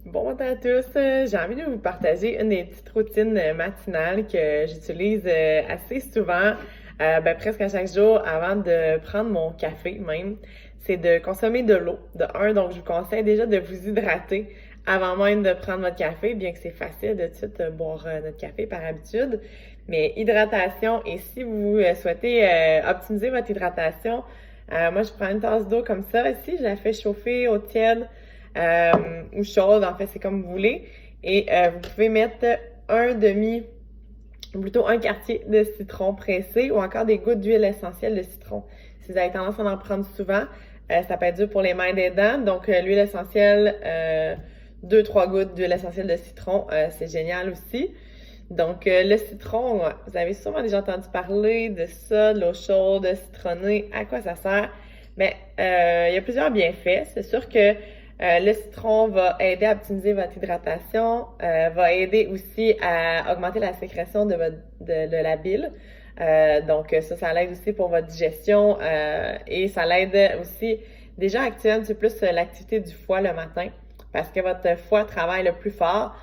Bon matin à tous. J'ai envie de vous partager une des petites routines matinales que j'utilise assez souvent, presque à chaque jour avant de prendre mon café même. C'est de consommer de l'eau. De un, donc je vous conseille déjà de vous hydrater avant même de prendre votre café, bien que c'est facile de tout de suite boire notre café par habitude. Mais hydratation, et si vous souhaitez optimiser votre hydratation, moi je prends une tasse d'eau comme ça. Ici, je la fais chauffer au tiède ou chaude, en fait, c'est comme vous voulez. Et vous pouvez mettre un demi, ou plutôt un quartier de citron pressé ou encore des gouttes d'huile essentielle de citron. Si vous avez tendance à en prendre souvent, ça peut être dur pour les mains des dents. Donc, l'huile essentielle, 2-3 gouttes d'huile essentielle de citron, c'est génial aussi. Donc, le citron, vous avez sûrement déjà entendu parler de ça, de l'eau chaude, citronnée. À quoi ça sert? Bien, il y a plusieurs bienfaits. C'est sûr que le citron va aider à optimiser votre hydratation, va aider aussi à augmenter la sécrétion de la bile. Donc, ça l'aide aussi pour votre digestion et ça l'aide aussi déjà à activer un petit peu plus l'activité du foie le matin parce que votre foie travaille le plus fort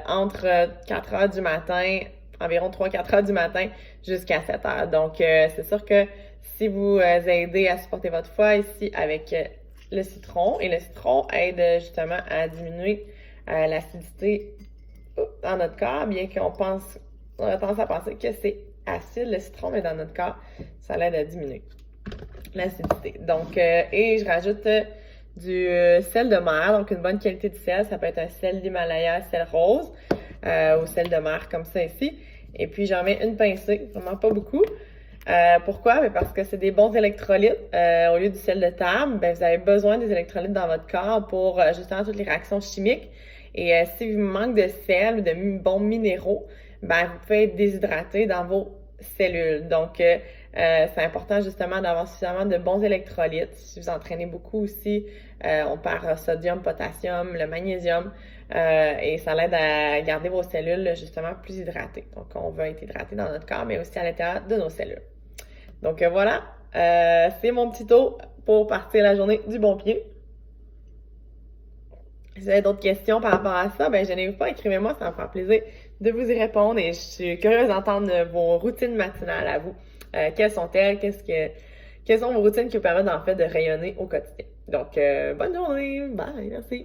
entre 4 heures du matin, environ 3-4 heures du matin jusqu'à 7 heures. Donc, c'est sûr que si vous aidez à supporter votre foie ici avec le citron, et le citron aide justement à diminuer l'acidité dans notre corps, bien qu'on a tendance à penser que c'est acide le citron, mais dans notre corps, ça l'aide à diminuer l'acidité. Donc, et je rajoute du sel de mer, donc une bonne qualité de sel. Ça peut être un sel d'Himalaya, sel rose, ou sel de mer comme ça ici. Et puis j'en mets une pincée, vraiment pas beaucoup. Pourquoi? Ben parce que c'est des bons électrolytes. Au lieu du sel de table, ben vous avez besoin des électrolytes dans votre corps pour justement toutes les réactions chimiques. Et si vous manque de sel ou de bons minéraux, ben vous pouvez être déshydraté dans vos cellules. Donc, c'est important justement d'avoir suffisamment de bons électrolytes. Si vous entraînez beaucoup aussi, on perd sodium, potassium, le magnésium, et ça l'aide à garder vos cellules justement plus hydratées. Donc, on veut être hydraté dans notre corps, mais aussi à l'intérieur de nos cellules. Donc voilà, c'est mon petit tour pour partir la journée du bon pied. Si vous avez d'autres questions par rapport à ça, ben gênez-vous pas, écrivez-moi, ça va me faire plaisir de vous y répondre et je suis curieuse d'entendre vos routines matinales à vous. Quelles sont-elles? Quelles sont vos routines qui vous permettent en fait de rayonner au quotidien? Donc, bonne journée! Bye! Merci!